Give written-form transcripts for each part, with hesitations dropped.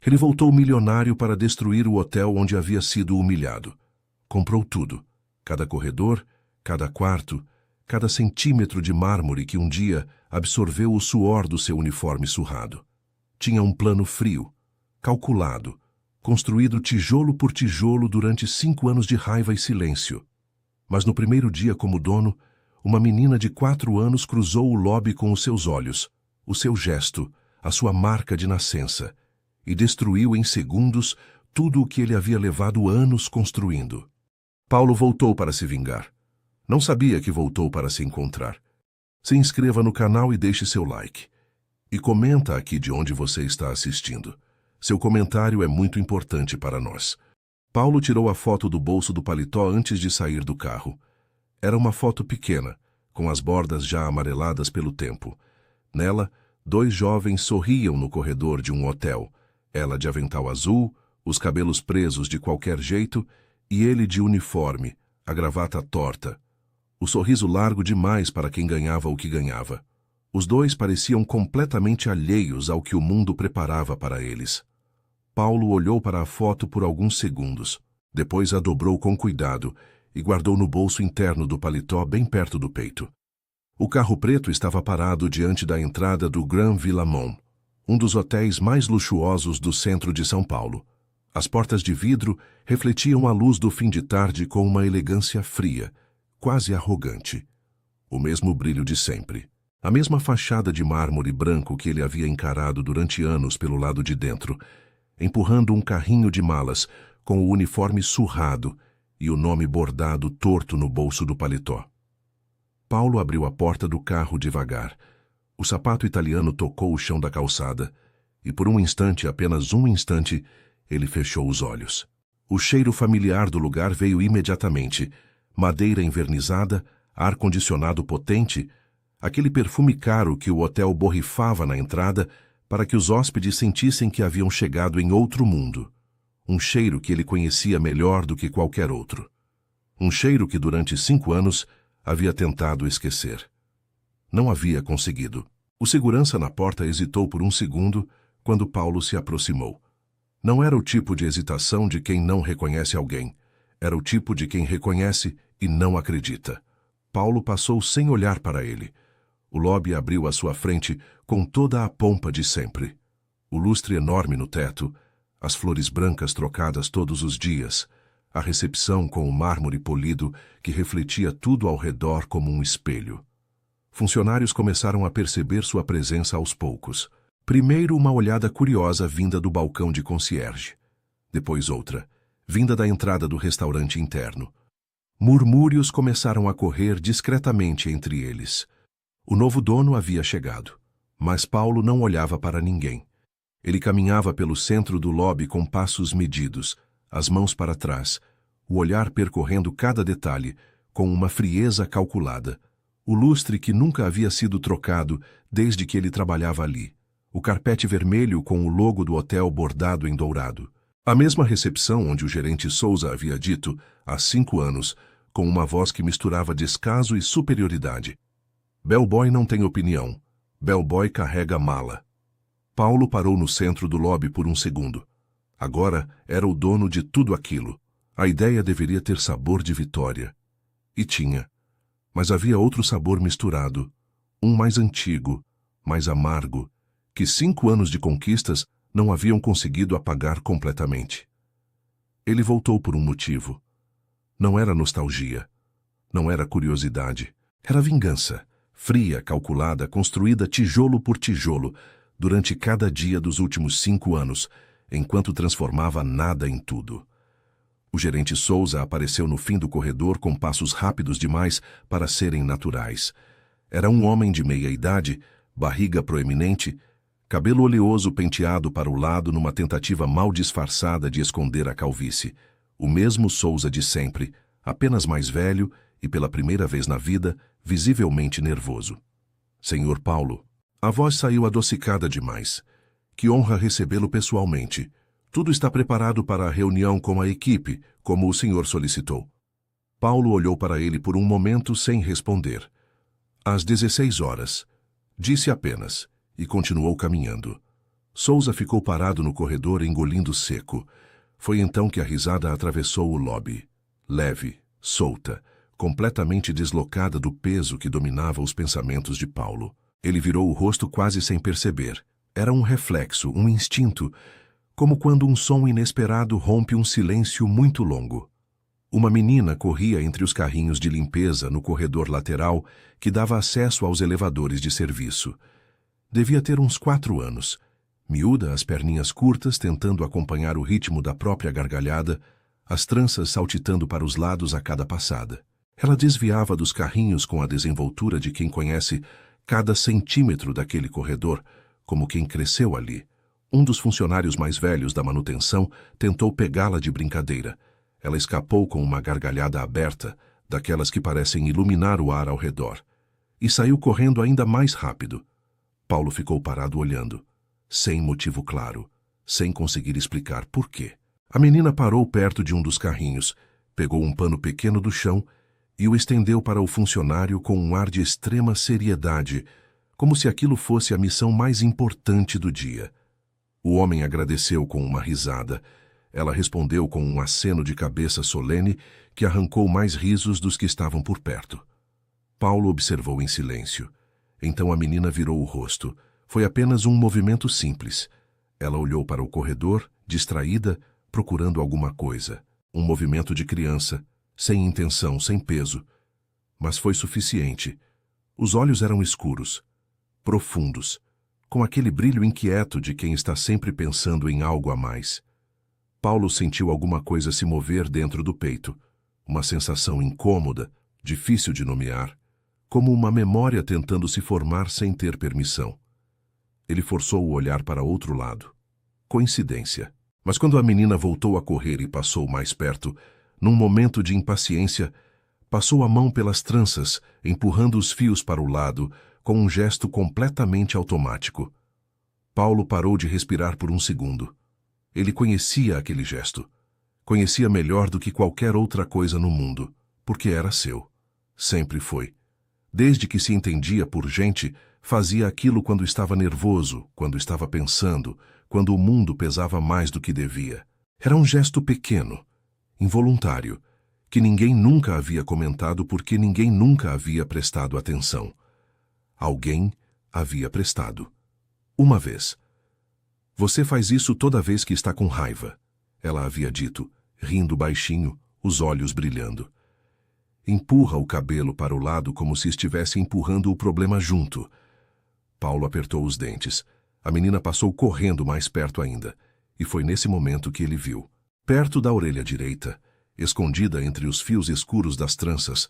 Ele voltou milionário para destruir o hotel onde havia sido humilhado. Comprou tudo, cada corredor, cada quarto, cada centímetro de mármore que um dia absorveu o suor do seu uniforme surrado. Tinha um plano frio, calculado, construído tijolo por tijolo durante 5 anos de raiva e silêncio. Mas no primeiro dia como dono, uma menina de 4 anos cruzou o lobby com os seus olhos, o seu gesto, a sua marca de nascença, e destruiu em segundos tudo o que ele havia levado anos construindo. Paulo voltou para se vingar. Não sabia que voltou para se encontrar. Se inscreva no canal e deixe seu like. E comenta aqui de onde você está assistindo. Seu comentário é muito importante para nós. Paulo tirou a foto do bolso do paletó antes de sair do carro. Era uma foto pequena, com as bordas já amareladas pelo tempo. Nela, 2 jovens sorriam no corredor de um hotel. Ela de avental azul, os cabelos presos de qualquer jeito, e ele de uniforme, a gravata torta. O sorriso largo demais para quem ganhava o que ganhava. Os dois pareciam completamente alheios ao que o mundo preparava para eles. Paulo olhou para a foto por alguns segundos. Depois a dobrou com cuidado e guardou no bolso interno do paletó bem perto do peito. O carro preto estava parado diante da entrada do Grand Villamont, um dos hotéis mais luxuosos do centro de São Paulo. As portas de vidro refletiam a luz do fim de tarde com uma elegância fria, quase arrogante. O mesmo brilho de sempre. A mesma fachada de mármore branco que ele havia encarado durante anos pelo lado de dentro, empurrando um carrinho de malas com o uniforme surrado e o nome bordado torto no bolso do paletó. Paulo abriu a porta do carro devagar. O sapato italiano tocou o chão da calçada e por um instante, apenas um instante, ele fechou os olhos. O cheiro familiar do lugar veio imediatamente. Madeira envernizada, ar-condicionado potente, aquele perfume caro que o hotel borrifava na entrada para que os hóspedes sentissem que haviam chegado em outro mundo. Um cheiro que ele conhecia melhor do que qualquer outro. Um cheiro que durante 5 anos havia tentado esquecer. Não havia conseguido. O segurança na porta hesitou por um segundo quando Paulo se aproximou. Não era o tipo de hesitação de quem não reconhece alguém. Era o tipo de quem reconhece e não acredita. Paulo passou sem olhar para ele. O lobby abriu à sua frente com toda a pompa de sempre. O lustre enorme no teto, as flores brancas trocadas todos os dias, a recepção com o mármore polido que refletia tudo ao redor como um espelho. Funcionários começaram a perceber sua presença aos poucos. Primeiro uma olhada curiosa vinda do balcão de concierge. Depois outra, vinda da entrada do restaurante interno. Murmúrios começaram a correr discretamente entre eles. O novo dono havia chegado, mas Paulo não olhava para ninguém. Ele caminhava pelo centro do lobby com passos medidos, as mãos para trás, o olhar percorrendo cada detalhe, com uma frieza calculada. O lustre que nunca havia sido trocado desde que ele trabalhava ali. O carpete vermelho com o logo do hotel bordado em dourado. A mesma recepção onde o gerente Souza havia dito, há 5 anos, com uma voz que misturava descaso e superioridade: "Bellboy não tem opinião. Bellboy carrega mala." Paulo parou no centro do lobby por um segundo. Agora era o dono de tudo aquilo. A ideia deveria ter sabor de vitória. E tinha. Mas havia outro sabor misturado. Um mais antigo, mais amargo, que 5 anos de conquistas não haviam conseguido apagar completamente. Ele voltou por um motivo. Não era nostalgia. Não era curiosidade. Era vingança, fria, calculada, construída tijolo por tijolo, durante cada dia dos últimos 5 anos, enquanto transformava nada em tudo. O gerente Souza apareceu no fim do corredor com passos rápidos demais para serem naturais. Era um homem de meia-idade, barriga proeminente, cabelo oleoso penteado para o lado numa tentativa mal disfarçada de esconder a calvície. O mesmo Souza de sempre, apenas mais velho e, pela primeira vez na vida, visivelmente nervoso. "Senhor Paulo." A voz saiu adocicada demais. "Que honra recebê-lo pessoalmente. Tudo está preparado para a reunião com a equipe, como o senhor solicitou." Paulo olhou para ele por um momento sem responder. "Às 16 horas. Disse apenas, e continuou caminhando. Souza ficou parado no corredor, engolindo seco. Foi então que a risada atravessou o lobby. Leve, solta, completamente deslocada do peso que dominava os pensamentos de Paulo. Ele virou o rosto quase sem perceber. Era um reflexo, um instinto, como quando um som inesperado rompe um silêncio muito longo. Uma menina corria entre os carrinhos de limpeza no corredor lateral que dava acesso aos elevadores de serviço. Devia ter uns 4 anos. Miúda, as perninhas curtas, tentando acompanhar o ritmo da própria gargalhada, as tranças saltitando para os lados a cada passada. Ela desviava dos carrinhos com a desenvoltura de quem conhece cada centímetro daquele corredor, como quem cresceu ali. Um dos funcionários mais velhos da manutenção tentou pegá-la de brincadeira. Ela escapou com uma gargalhada aberta, daquelas que parecem iluminar o ar ao redor, e saiu correndo ainda mais rápido. Paulo ficou parado olhando, sem motivo claro, sem conseguir explicar por quê. A menina parou perto de um dos carrinhos, pegou um pano pequeno do chão e o estendeu para o funcionário com um ar de extrema seriedade, como se aquilo fosse a missão mais importante do dia. O homem agradeceu com uma risada. Ela respondeu com um aceno de cabeça solene que arrancou mais risos dos que estavam por perto. Paulo observou em silêncio. Então a menina virou o rosto. Foi apenas um movimento simples. Ela olhou para o corredor, distraída, procurando alguma coisa. Um movimento de criança, sem intenção, sem peso. Mas foi suficiente. Os olhos eram escuros, profundos, com aquele brilho inquieto de quem está sempre pensando em algo a mais. Paulo sentiu alguma coisa se mover dentro do peito, uma sensação incômoda, difícil de nomear, como uma memória tentando se formar sem ter permissão. Ele forçou o olhar para outro lado. Coincidência. Mas quando a menina voltou a correr e passou mais perto, num momento de impaciência, passou a mão pelas tranças, empurrando os fios para o lado, com um gesto completamente automático. Paulo parou de respirar por um segundo. Ele conhecia aquele gesto. Conhecia melhor do que qualquer outra coisa no mundo, porque era seu. Sempre foi. Desde que se entendia por gente, fazia aquilo quando estava nervoso, quando estava pensando, quando o mundo pesava mais do que devia. Era um gesto pequeno, involuntário, que ninguém nunca havia comentado porque ninguém nunca havia prestado atenção. Alguém havia prestado. Uma vez. Você faz isso toda vez que está com raiva, ela havia dito, rindo baixinho, os olhos brilhando. Empurra o cabelo para o lado como se estivesse empurrando o problema junto. Paulo apertou os dentes. A menina passou correndo mais perto ainda, e foi nesse momento que ele viu. Perto da orelha direita, escondida entre os fios escuros das tranças,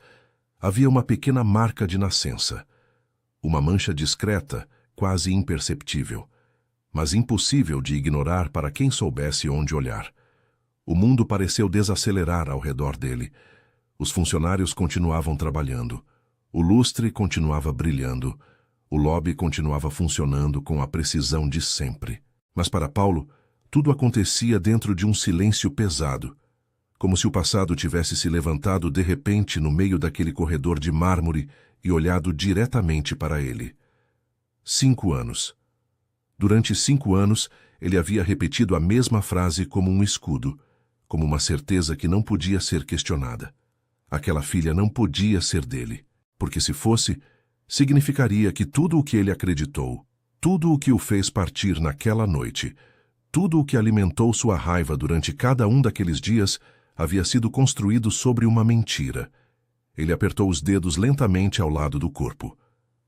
havia uma pequena marca de nascença. Uma mancha discreta, quase imperceptível, mas impossível de ignorar para quem soubesse onde olhar. O mundo pareceu desacelerar ao redor dele. Os funcionários continuavam trabalhando. O lustre continuava brilhando. O lobby continuava funcionando com a precisão de sempre. Mas para Paulo, tudo acontecia dentro de um silêncio pesado, como se o passado tivesse se levantado de repente no meio daquele corredor de mármore e olhado diretamente para ele. 5 anos. Durante 5 anos, ele havia repetido a mesma frase como um escudo, como uma certeza que não podia ser questionada. Aquela filha não podia ser dele, porque se fosse, significaria que tudo o que ele acreditou, tudo o que o fez partir naquela noite, tudo o que alimentou sua raiva durante cada um daqueles dias, havia sido construído sobre uma mentira. Ele apertou os dedos lentamente ao lado do corpo.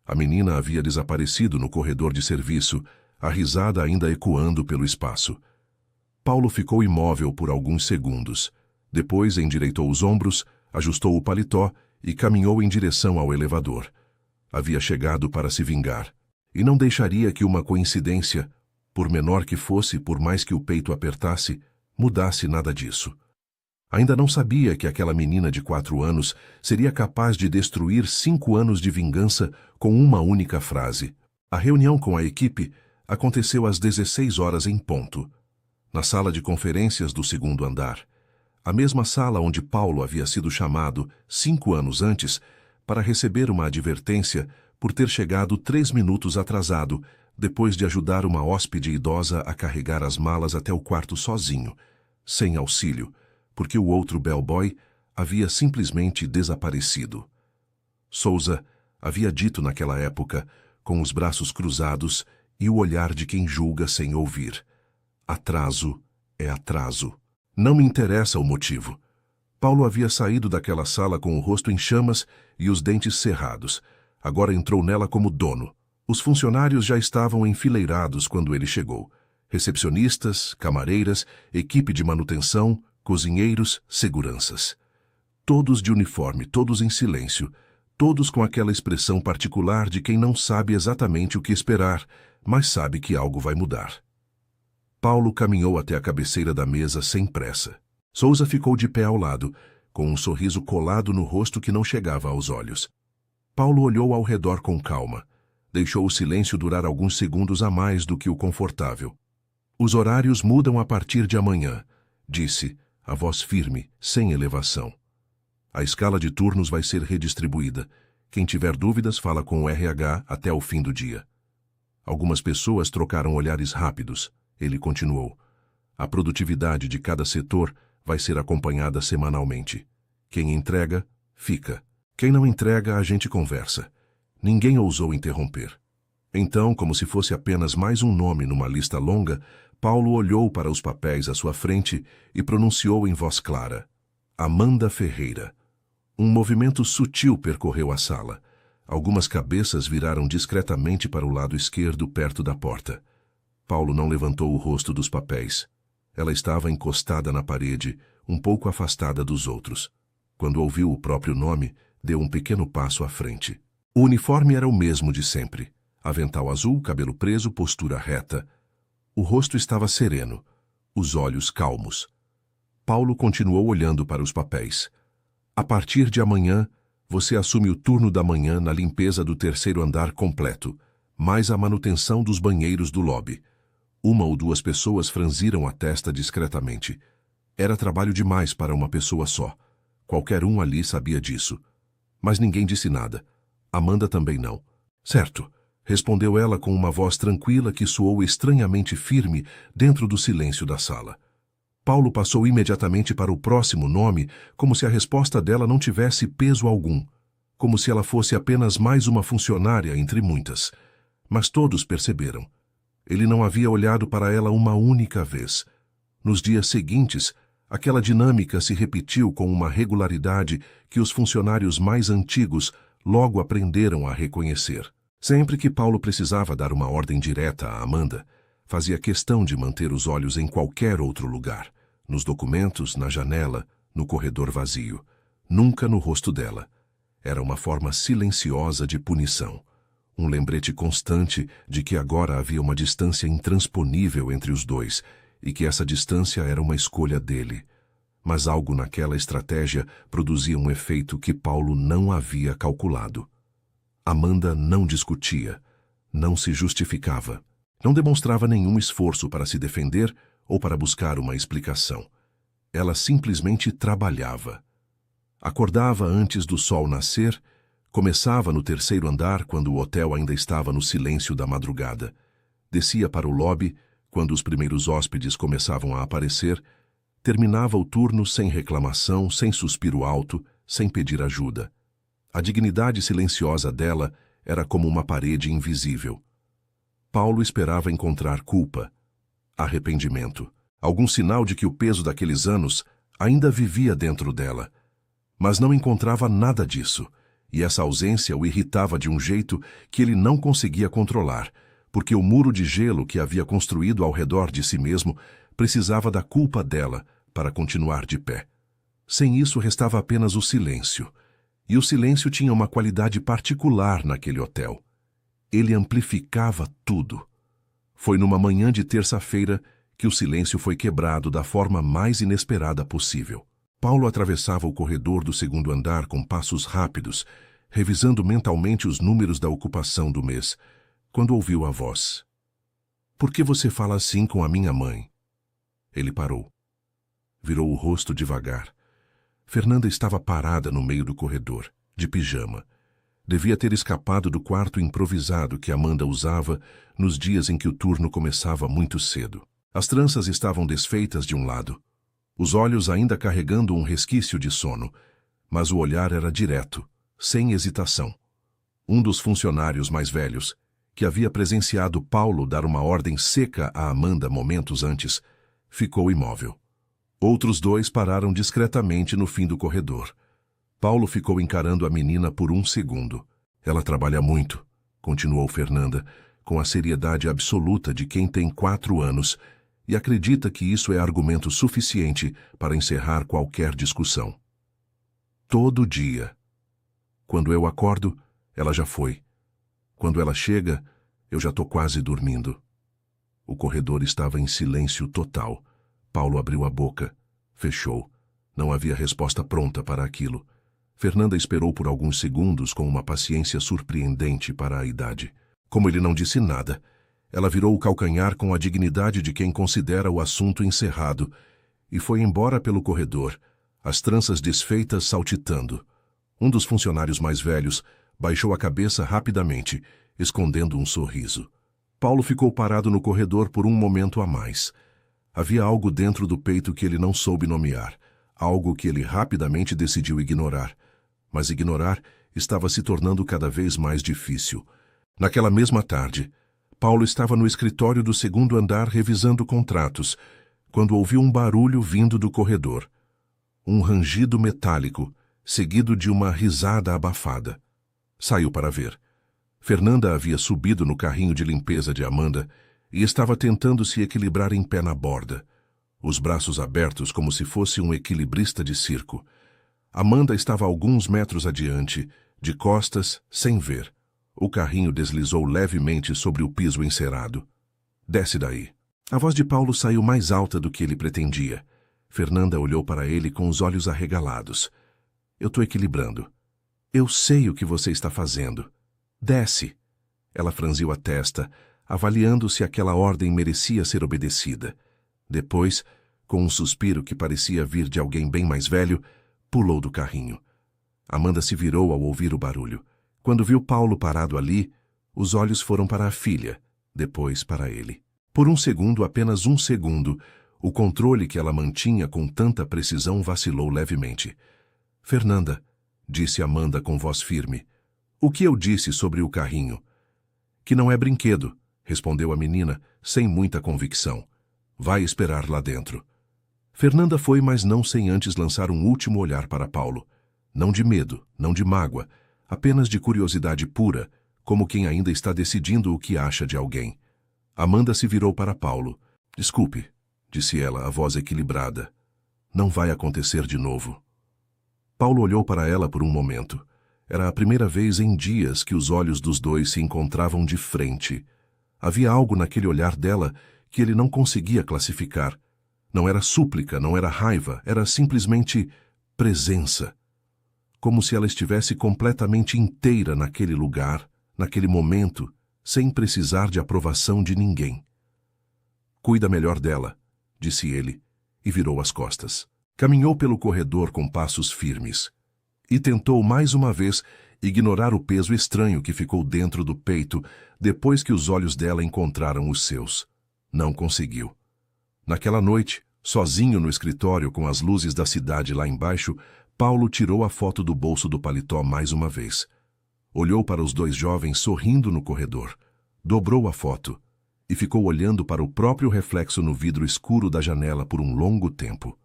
A menina havia desaparecido no corredor de serviço, a risada ainda ecoando pelo espaço. Paulo ficou imóvel por alguns segundos. Depois endireitou os ombros, ajustou o paletó e caminhou em direção ao elevador. Havia chegado para se vingar, e não deixaria que uma coincidência, por menor que fosse, por mais que o peito apertasse, mudasse nada disso. Ainda não sabia que aquela menina de 4 anos seria capaz de destruir 5 anos de vingança com uma única frase. A reunião com a equipe aconteceu às 16 horas em ponto, na sala de conferências do 2º andar, a mesma sala onde Paulo havia sido chamado 5 anos antes para receber uma advertência por ter chegado 3 minutos atrasado, depois de ajudar uma hóspede idosa a carregar as malas até o quarto sozinho, sem auxílio, porque o outro bellboy havia simplesmente desaparecido. Souza havia dito naquela época, com os braços cruzados e o olhar de quem julga sem ouvir: atraso é atraso. Não me interessa o motivo. Paulo havia saído daquela sala com o rosto em chamas e os dentes cerrados. Agora entrou nela como dono. Os funcionários já estavam enfileirados quando ele chegou. Recepcionistas, camareiras, equipe de manutenção, cozinheiros, seguranças. Todos de uniforme, todos em silêncio, todos com aquela expressão particular de quem não sabe exatamente o que esperar, mas sabe que algo vai mudar. Paulo caminhou até a cabeceira da mesa sem pressa. Souza ficou de pé ao lado, com um sorriso colado no rosto que não chegava aos olhos. Paulo olhou ao redor com calma. Deixou o silêncio durar alguns segundos a mais do que o confortável. Os horários mudam a partir de amanhã, disse, a voz firme, sem elevação. A escala de turnos vai ser redistribuída. Quem tiver dúvidas, fala com o RH até o fim do dia. Algumas pessoas trocaram olhares rápidos. Ele continuou. A produtividade de cada setor vai ser acompanhada semanalmente. Quem entrega, fica. Quem não entrega, a gente conversa. Ninguém ousou interromper. Então, como se fosse apenas mais um nome numa lista longa, Paulo olhou para os papéis à sua frente e pronunciou em voz clara: Amanda Ferreira. Um movimento sutil percorreu a sala. Algumas cabeças viraram discretamente para o lado esquerdo, perto da porta. Paulo não levantou o rosto dos papéis. Ela estava encostada na parede, um pouco afastada dos outros. Quando ouviu o próprio nome, deu um pequeno passo à frente. O uniforme era o mesmo de sempre. Avental azul, cabelo preso, postura reta. O rosto estava sereno, os olhos calmos. Paulo continuou olhando para os papéis. A partir de amanhã, você assume o turno da manhã na limpeza do terceiro andar completo, mais a manutenção dos banheiros do lobby. Uma ou duas pessoas franziram a testa discretamente. Era trabalho demais para uma pessoa só. Qualquer um ali sabia disso. Mas ninguém disse nada. Amanda também não. Certo, respondeu ela com uma voz tranquila que soou estranhamente firme dentro do silêncio da sala. Paulo passou imediatamente para o próximo nome, como se a resposta dela não tivesse peso algum, como se ela fosse apenas mais uma funcionária entre muitas. Mas todos perceberam. Ele não havia olhado para ela uma única vez. Nos dias seguintes, aquela dinâmica se repetiu com uma regularidade que os funcionários mais antigos logo aprenderam a reconhecer. Sempre que Paulo precisava dar uma ordem direta a Amanda, fazia questão de manter os olhos em qualquer outro lugar, nos documentos, na janela, no corredor vazio, nunca no rosto dela. Era uma forma silenciosa de punição, um lembrete constante de que agora havia uma distância intransponível entre os dois e que essa distância era uma escolha dele. Mas algo naquela estratégia produzia um efeito que Paulo não havia calculado. Amanda não discutia, não se justificava, não demonstrava nenhum esforço para se defender ou para buscar uma explicação. Ela simplesmente trabalhava. Acordava antes do sol nascer, começava no terceiro andar quando o hotel ainda estava no silêncio da madrugada, descia para o lobby quando os primeiros hóspedes começavam a aparecer, terminava o turno sem reclamação, sem suspiro alto, sem pedir ajuda. A dignidade silenciosa dela era como uma parede invisível. Paulo esperava encontrar culpa, arrependimento, algum sinal de que o peso daqueles anos ainda vivia dentro dela. Mas não encontrava nada disso, e essa ausência o irritava de um jeito que ele não conseguia controlar, porque o muro de gelo que havia construído ao redor de si mesmo precisava da culpa dela para continuar de pé. Sem isso restava apenas o silêncio. E o silêncio tinha uma qualidade particular naquele hotel. Ele amplificava tudo. Foi numa manhã de terça-feira que o silêncio foi quebrado da forma mais inesperada possível. Paulo atravessava o corredor do segundo andar com passos rápidos, revisando mentalmente os números da ocupação do mês, quando ouviu a voz. "Por que você fala assim com a minha mãe?" Ele parou. Virou o rosto devagar. Fernanda estava parada no meio do corredor, de pijama. Devia ter escapado do quarto improvisado que Amanda usava nos dias em que o turno começava muito cedo. As tranças estavam desfeitas de um lado, os olhos ainda carregando um resquício de sono, mas o olhar era direto, sem hesitação. Um dos funcionários mais velhos, que havia presenciado Paulo dar uma ordem seca a Amanda momentos antes, ficou imóvel. Outros dois pararam discretamente no fim do corredor. Paulo ficou encarando a menina por um segundo. Ela trabalha muito, continuou Fernanda, com a seriedade absoluta de quem tem 4 anos, e acredita que isso é argumento suficiente para encerrar qualquer discussão. Todo dia. Quando eu acordo, ela já foi. Quando ela chega, eu já estou quase dormindo. O corredor estava em silêncio total. Paulo abriu a boca, fechou. Não havia resposta pronta para aquilo. Fernanda esperou por alguns segundos com uma paciência surpreendente para a idade. Como ele não disse nada, ela virou o calcanhar com a dignidade de quem considera o assunto encerrado e foi embora pelo corredor, as tranças desfeitas saltitando. Um dos funcionários mais velhos baixou a cabeça rapidamente, escondendo um sorriso. Paulo ficou parado no corredor por um momento a mais. Havia algo dentro do peito que ele não soube nomear, algo que ele rapidamente decidiu ignorar. Mas ignorar estava se tornando cada vez mais difícil. Naquela mesma tarde, Paulo estava no escritório do 2º andar revisando contratos, quando ouviu um barulho vindo do corredor. Um rangido metálico, seguido de uma risada abafada. Saiu para ver. Fernanda havia subido no carrinho de limpeza de Amanda e estava tentando se equilibrar em pé na borda, os braços abertos como se fosse um equilibrista de circo. Amanda estava alguns metros adiante, de costas, sem ver. O carrinho deslizou levemente sobre o piso encerado. Desce daí. A voz de Paulo saiu mais alta do que ele pretendia. Fernanda olhou para ele com os olhos arregalados. Eu estou equilibrando. Eu sei o que você está fazendo. Desce. Ela franziu a testa, avaliando se aquela ordem merecia ser obedecida. Depois, com um suspiro que parecia vir de alguém bem mais velho, pulou do carrinho. Amanda se virou ao ouvir o barulho. Quando viu Paulo parado ali, os olhos foram para a filha, depois para ele. Por um segundo, apenas um segundo, o controle que ela mantinha com tanta precisão vacilou levemente. Fernanda, disse Amanda com voz firme, o que eu disse sobre o carrinho? Que não é brinquedo, respondeu a menina, sem muita convicção. Vai esperar lá dentro. Fernanda foi, mas não sem antes lançar um último olhar para Paulo. Não de medo, não de mágoa, apenas de curiosidade pura, como quem ainda está decidindo o que acha de alguém. Amanda se virou para Paulo. Desculpe, disse ela, a voz equilibrada. Não vai acontecer de novo. Paulo olhou para ela por um momento. Era a primeira vez em dias que os olhos dos dois se encontravam de frente. Havia algo naquele olhar dela que ele não conseguia classificar. Não era súplica, não era raiva, era simplesmente presença. Como se ela estivesse completamente inteira naquele lugar, naquele momento, sem precisar de aprovação de ninguém. Cuida melhor dela, disse ele, e virou as costas. Caminhou pelo corredor com passos firmes. E tentou mais uma vez ignorar o peso estranho que ficou dentro do peito depois que os olhos dela encontraram os seus. Não conseguiu. Naquela noite, sozinho no escritório com as luzes da cidade lá embaixo, Paulo tirou a foto do bolso do paletó mais uma vez. Olhou para os dois jovens sorrindo no corredor. Dobrou a foto e ficou olhando para o próprio reflexo no vidro escuro da janela por um longo tempo.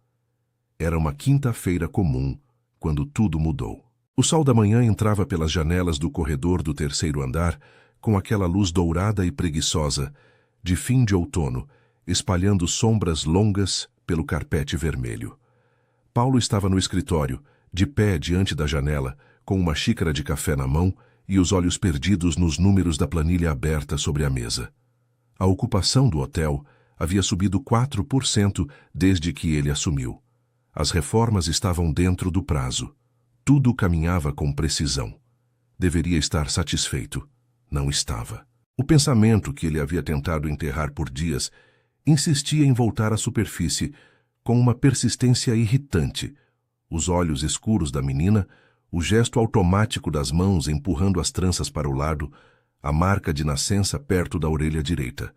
Era uma quinta-feira comum, quando tudo mudou. O sol da manhã entrava pelas janelas do corredor do 3º andar com aquela luz dourada e preguiçosa, de fim de outono, espalhando sombras longas pelo carpete vermelho. Paulo estava no escritório, de pé diante da janela, com uma xícara de café na mão e os olhos perdidos nos números da planilha aberta sobre a mesa. A ocupação do hotel havia subido 4% desde que ele assumiu. As reformas estavam dentro do prazo. Tudo caminhava com precisão. Deveria estar satisfeito. Não estava. O pensamento que ele havia tentado enterrar por dias insistia em voltar à superfície com uma persistência irritante. Os olhos escuros da menina, o gesto automático das mãos empurrando as tranças para o lado, a marca de nascença perto da orelha direita.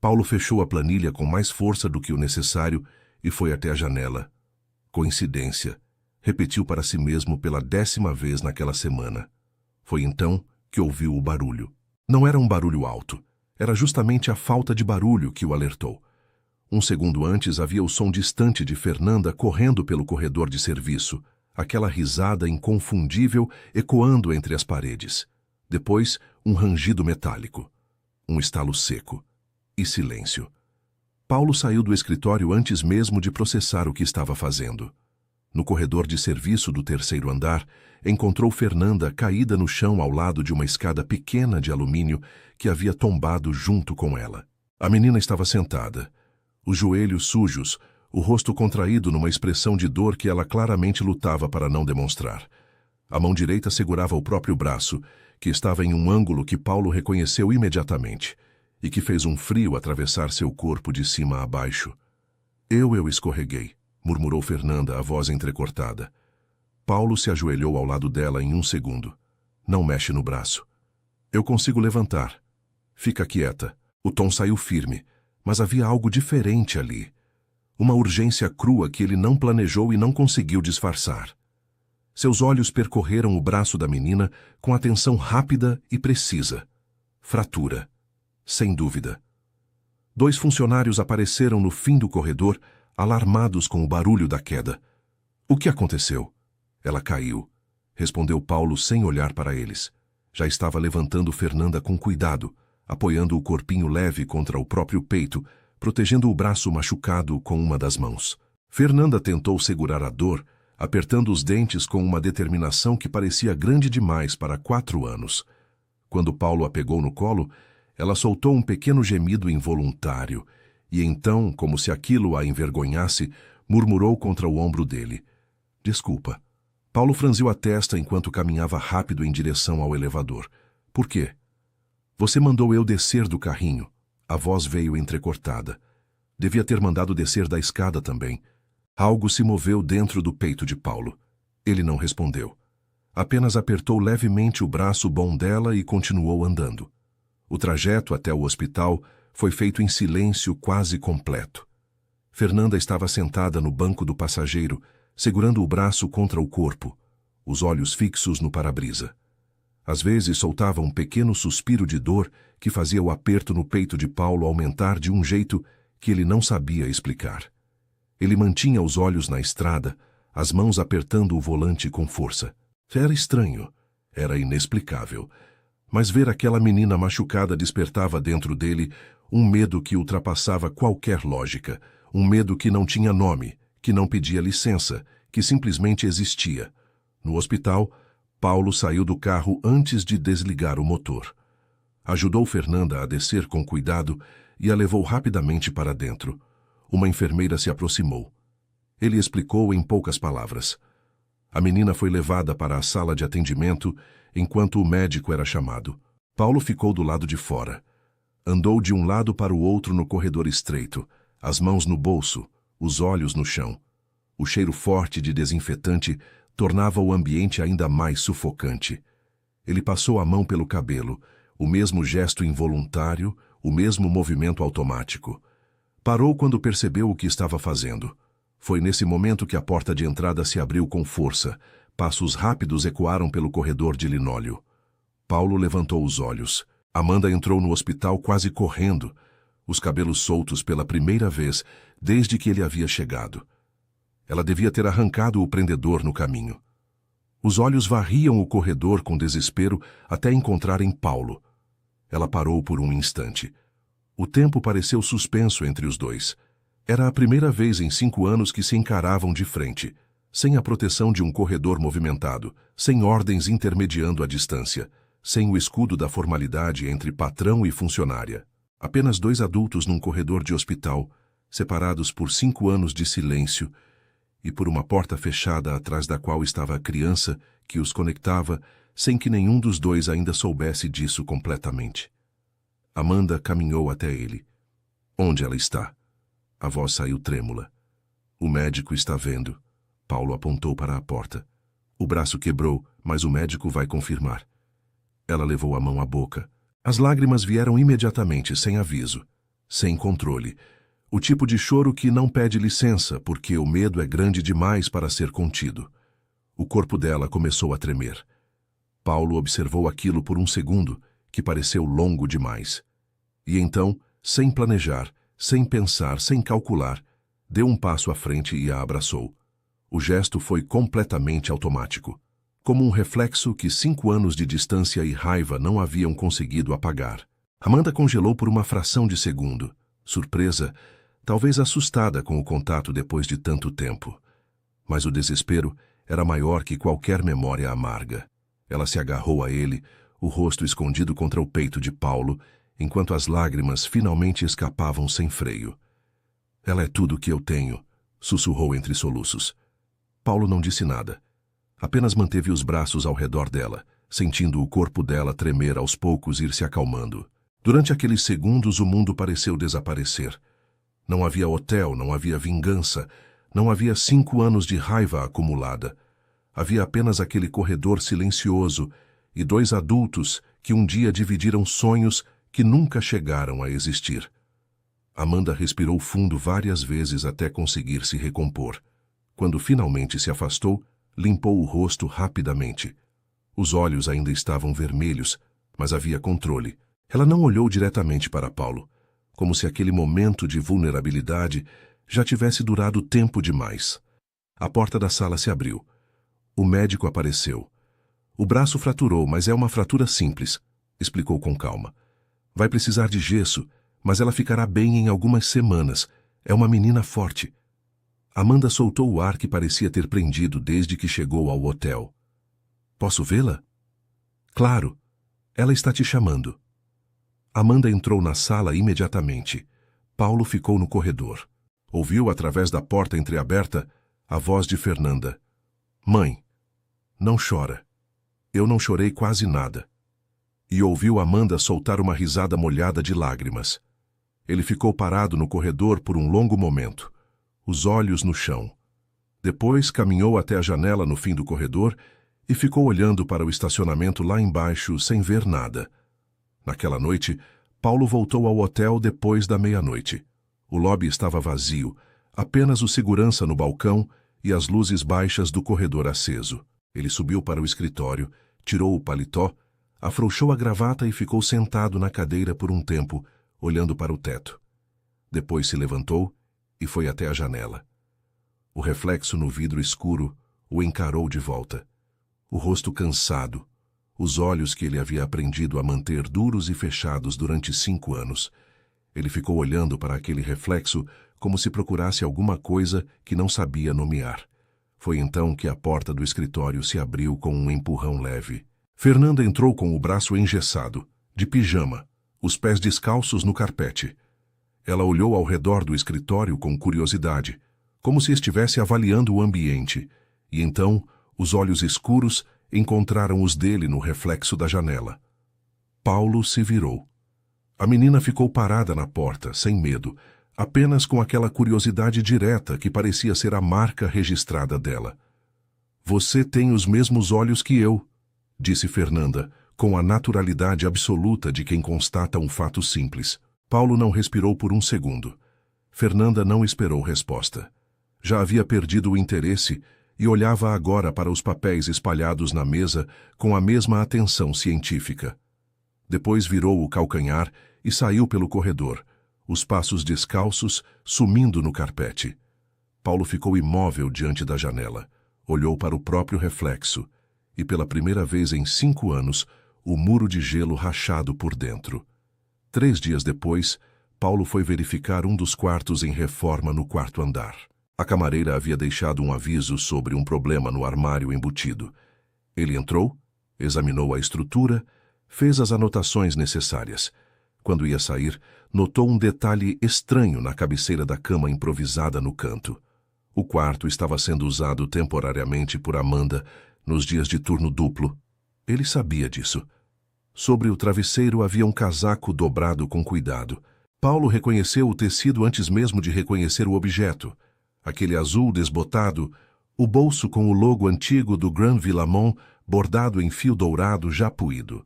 Paulo fechou a planilha com mais força do que o necessário e foi até a janela. Coincidência, repetiu para si mesmo pela 10ª vez naquela semana. Foi então que ouviu o barulho. Não era um barulho alto, era justamente a falta de barulho que o alertou. Um segundo antes havia o som distante de Fernanda correndo pelo corredor de serviço, aquela risada inconfundível ecoando entre as paredes. Depois, um rangido metálico. Um estalo seco. E silêncio. Paulo saiu do escritório antes mesmo de processar o que estava fazendo. No corredor de serviço do 3º andar, encontrou Fernanda caída no chão ao lado de uma escada pequena de alumínio que havia tombado junto com ela. A menina estava sentada, os joelhos sujos, o rosto contraído numa expressão de dor que ela claramente lutava para não demonstrar. A mão direita segurava o próprio braço, que estava em um ângulo que Paulo reconheceu imediatamente, e que fez um frio atravessar seu corpo de cima a baixo. Eu escorreguei, murmurou Fernanda, a voz entrecortada. Paulo se ajoelhou ao lado dela em um segundo. Não mexe no braço. Eu consigo levantar. Fica quieta. O tom saiu firme, mas havia algo diferente ali. Uma urgência crua que ele não planejou e não conseguiu disfarçar. Seus olhos percorreram o braço da menina com atenção rápida e precisa. Fratura. Sem dúvida. 2 funcionários apareceram no fim do corredor, alarmados com o barulho da queda. O que aconteceu? Ela caiu, respondeu Paulo sem olhar para eles. Já estava levantando Fernanda com cuidado, apoiando o corpinho leve contra o próprio peito, protegendo o braço machucado com uma das mãos. Fernanda tentou segurar a dor, apertando os dentes com uma determinação que parecia grande demais para 4 anos. Quando Paulo a pegou no colo, ela soltou um pequeno gemido involuntário, e então, como se aquilo a envergonhasse, murmurou contra o ombro dele. Desculpa. Paulo franziu a testa enquanto caminhava rápido em direção ao elevador. Por quê? Você mandou eu descer do carrinho. A voz veio entrecortada. Devia ter mandado descer da escada também. Algo se moveu dentro do peito de Paulo. Ele não respondeu. Apenas apertou levemente o braço bom dela e continuou andando. O trajeto até o hospital foi feito em silêncio quase completo. Fernanda estava sentada no banco do passageiro, segurando o braço contra o corpo, os olhos fixos no para-brisa. Às vezes soltava um pequeno suspiro de dor que fazia o aperto no peito de Paulo aumentar de um jeito que ele não sabia explicar. Ele mantinha os olhos na estrada, as mãos apertando o volante com força. Era estranho, era inexplicável. Mas ver aquela menina machucada despertava dentro dele um medo que ultrapassava qualquer lógica, um medo que não tinha nome, que não pedia licença, que simplesmente existia. No hospital, Paulo saiu do carro antes de desligar o motor. Ajudou Fernanda a descer com cuidado e a levou rapidamente para dentro. Uma enfermeira se aproximou. Ele explicou em poucas palavras. A menina foi levada para a sala de atendimento enquanto o médico era chamado. Paulo ficou do lado de fora. Andou de um lado para o outro no corredor estreito, as mãos no bolso, os olhos no chão. O cheiro forte de desinfetante tornava o ambiente ainda mais sufocante. Ele passou a mão pelo cabelo, o mesmo gesto involuntário, o mesmo movimento automático. Parou quando percebeu o que estava fazendo. Foi nesse momento que a porta de entrada se abriu com força. Passos rápidos ecoaram pelo corredor de linóleo. Paulo levantou os olhos. Amanda entrou no hospital quase correndo, os cabelos soltos pela primeira vez desde que ele havia chegado. Ela devia ter arrancado o prendedor no caminho. Os olhos varriam o corredor com desespero até encontrarem Paulo. Ela parou por um instante. O tempo pareceu suspenso entre os dois. Era a primeira vez em 5 anos que se encaravam de frente, sem a proteção de um corredor movimentado, sem ordens intermediando a distância, sem o escudo da formalidade entre patrão e funcionária. Apenas 2 adultos num corredor de hospital, separados por 5 anos de silêncio e por uma porta fechada atrás da qual estava a criança que os conectava, sem que nenhum dos dois ainda soubesse disso completamente. Amanda caminhou até ele. Onde ela está? A voz saiu trêmula. O médico está vendo. Paulo apontou para a porta. O braço quebrou, mas o médico vai confirmar. Ela levou a mão à boca. As lágrimas vieram imediatamente, sem aviso, sem controle. O tipo de choro que não pede licença, porque o medo é grande demais para ser contido. O corpo dela começou a tremer. Paulo observou aquilo por um segundo, que pareceu longo demais. E então, sem planejar, sem pensar, sem calcular, deu um passo à frente e a abraçou. O gesto foi completamente automático, como um reflexo que 5 anos de distância e raiva não haviam conseguido apagar. Amanda congelou por uma fração de segundo, surpresa, talvez assustada com o contato depois de tanto tempo. Mas o desespero era maior que qualquer memória amarga. Ela se agarrou a ele, o rosto escondido contra o peito de Paulo, enquanto as lágrimas finalmente escapavam sem freio. Ela é tudo o que eu tenho, sussurrou entre soluços. Paulo não disse nada. Apenas manteve os braços ao redor dela, sentindo o corpo dela tremer aos poucos ir se acalmando. Durante aqueles segundos o mundo pareceu desaparecer. Não havia hotel, não havia vingança, não havia 5 anos de raiva acumulada. Havia apenas aquele corredor silencioso e 2 adultos que um dia dividiram sonhos que nunca chegaram a existir. Amanda respirou fundo várias vezes até conseguir se recompor. Quando finalmente se afastou, limpou o rosto rapidamente. Os olhos ainda estavam vermelhos, mas havia controle. Ela não olhou diretamente para Paulo, como se aquele momento de vulnerabilidade já tivesse durado tempo demais. A porta da sala se abriu. O médico apareceu. O braço fraturou, mas é uma fratura simples, explicou com calma. Vai precisar de gesso, mas ela ficará bem em algumas semanas. É uma menina forte. Amanda soltou o ar que parecia ter prendido desde que chegou ao hotel. Posso vê-la? Claro. Ela está te chamando. Amanda entrou na sala imediatamente. Paulo ficou no corredor. Ouviu, através da porta entreaberta, a voz de Fernanda. Mãe, não chora. Eu não chorei quase nada. E ouviu Amanda soltar uma risada molhada de lágrimas. Ele ficou parado no corredor por um longo momento, os olhos no chão. Depois caminhou até a janela no fim do corredor e ficou olhando para o estacionamento lá embaixo sem ver nada. Naquela noite, Paulo voltou ao hotel depois da meia-noite. O lobby estava vazio, apenas o segurança no balcão e as luzes baixas do corredor aceso. Ele subiu para o escritório, tirou o paletó, afrouxou a gravata e ficou sentado na cadeira por um tempo, olhando para o teto. Depois se levantou e foi até a janela. O reflexo no vidro escuro o encarou de volta. O rosto cansado, os olhos que ele havia aprendido a manter duros e fechados durante 5 anos. Ele ficou olhando para aquele reflexo como se procurasse alguma coisa que não sabia nomear. Foi então que a porta do escritório se abriu com um empurrão leve. Fernanda entrou com o braço engessado, de pijama, os pés descalços no carpete. Ela olhou ao redor do escritório com curiosidade, como se estivesse avaliando o ambiente, e então os olhos escuros encontraram os dele no reflexo da janela. Paulo se virou. A menina ficou parada na porta, sem medo, apenas com aquela curiosidade direta que parecia ser a marca registrada dela. Você tem os mesmos olhos que eu, disse Fernanda, com a naturalidade absoluta de quem constata um fato simples. Paulo não respirou por um segundo. Fernanda não esperou resposta. Já havia perdido o interesse e olhava agora para os papéis espalhados na mesa com a mesma atenção científica. Depois virou o calcanhar e saiu pelo corredor, os passos descalços sumindo no carpete. Paulo ficou imóvel diante da janela, olhou para o próprio reflexo e, pela primeira vez em 5 anos, o muro de gelo rachado por dentro. 3 dias depois, Paulo foi verificar um dos quartos em reforma no 4º andar. A camareira havia deixado um aviso sobre um problema no armário embutido. Ele entrou, examinou a estrutura, fez as anotações necessárias. Quando ia sair, notou um detalhe estranho na cabeceira da cama improvisada no canto. O quarto estava sendo usado temporariamente por Amanda nos dias de turno duplo. Ele sabia disso. Sobre o travesseiro havia um casaco dobrado com cuidado. Paulo reconheceu o tecido antes mesmo de reconhecer o objeto. Aquele azul desbotado, O bolso com o logo antigo do Grand Villamont bordado em fio dourado já puído.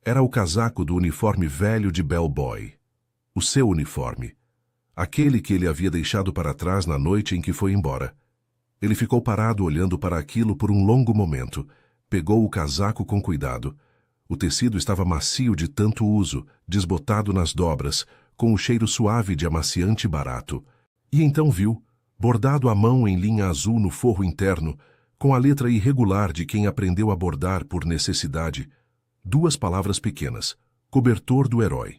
Era o casaco do uniforme velho de bellboy. O seu uniforme. Aquele que ele havia deixado para trás na noite em que foi embora. Ele ficou parado olhando para aquilo por um longo momento. Pegou o casaco com cuidado. O tecido estava macio de tanto uso, desbotado nas dobras, com o cheiro suave de amaciante barato. E então viu, bordado à mão em linha azul no forro interno, com a letra irregular de quem aprendeu a bordar por necessidade, duas palavras pequenas: cobertor do herói.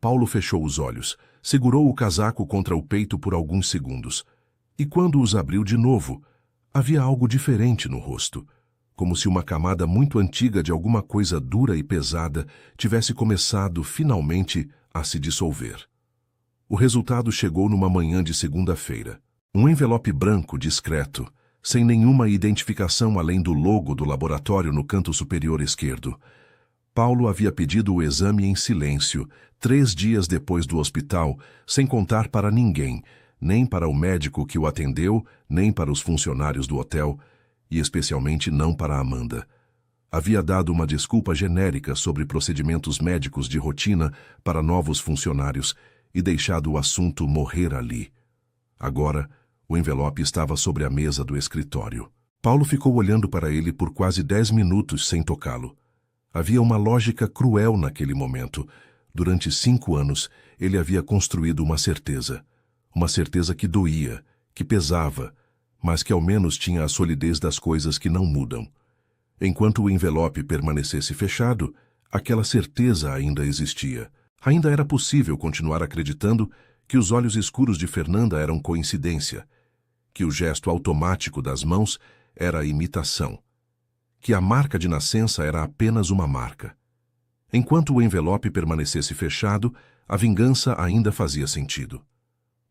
Paulo fechou os olhos, segurou o casaco contra o peito por alguns segundos. E quando os abriu de novo, havia algo diferente no rosto, como se uma camada muito antiga de alguma coisa dura e pesada tivesse começado, finalmente, a se dissolver. O resultado chegou numa manhã de segunda-feira. Um envelope branco, discreto, sem nenhuma identificação além do logo do laboratório no canto superior esquerdo. Paulo havia pedido o exame em silêncio, 3 dias depois do hospital, sem contar para ninguém, nem para o médico que o atendeu, nem para os funcionários do hotel, e especialmente não para Amanda. Havia dado uma desculpa genérica sobre procedimentos médicos de rotina para novos funcionários e deixado o assunto morrer ali. Agora, o envelope estava sobre a mesa do escritório. Paulo ficou olhando para ele por quase 10 minutos sem tocá-lo. Havia uma lógica cruel naquele momento. Durante 5 anos, ele havia construído uma certeza que doía, que pesava, mas que ao menos tinha a solidez das coisas que não mudam. Enquanto o envelope permanecesse fechado, aquela certeza ainda existia. Ainda era possível continuar acreditando que os olhos escuros de Fernanda eram coincidência, que o gesto automático das mãos era imitação, que a marca de nascença era apenas uma marca. Enquanto o envelope permanecesse fechado, a vingança ainda fazia sentido.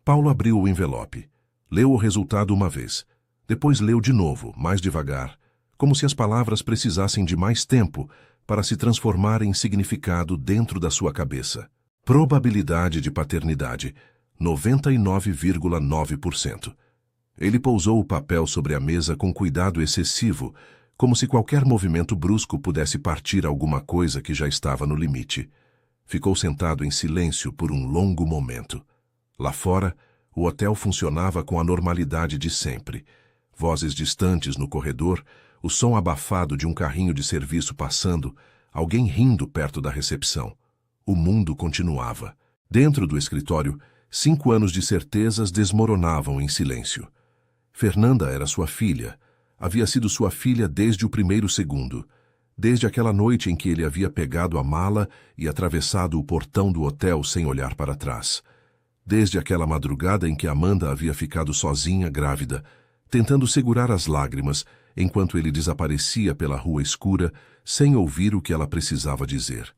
Paulo abriu o envelope, leu o resultado uma vez, depois leu de novo, mais devagar, como se as palavras precisassem de mais tempo para se transformar em significado dentro da sua cabeça. Probabilidade de paternidade, 99,9%. Ele pousou o papel sobre a mesa com cuidado excessivo, como se qualquer movimento brusco pudesse partir alguma coisa que já estava no limite. Ficou sentado em silêncio por um longo momento. Lá fora, o hotel funcionava com a normalidade de sempre. Vozes distantes no corredor, o som abafado de um carrinho de serviço passando, alguém rindo perto da recepção. O mundo continuava. Dentro do escritório, 5 anos de certezas desmoronavam em silêncio. Fernanda era sua filha. Havia sido sua filha desde o primeiro segundo. Desde aquela noite em que ele havia pegado a mala e atravessado o portão do hotel sem olhar para trás. Desde aquela madrugada em que Amanda havia ficado sozinha, grávida, tentando segurar as lágrimas, enquanto ele desaparecia pela rua escura, sem ouvir o que ela precisava dizer.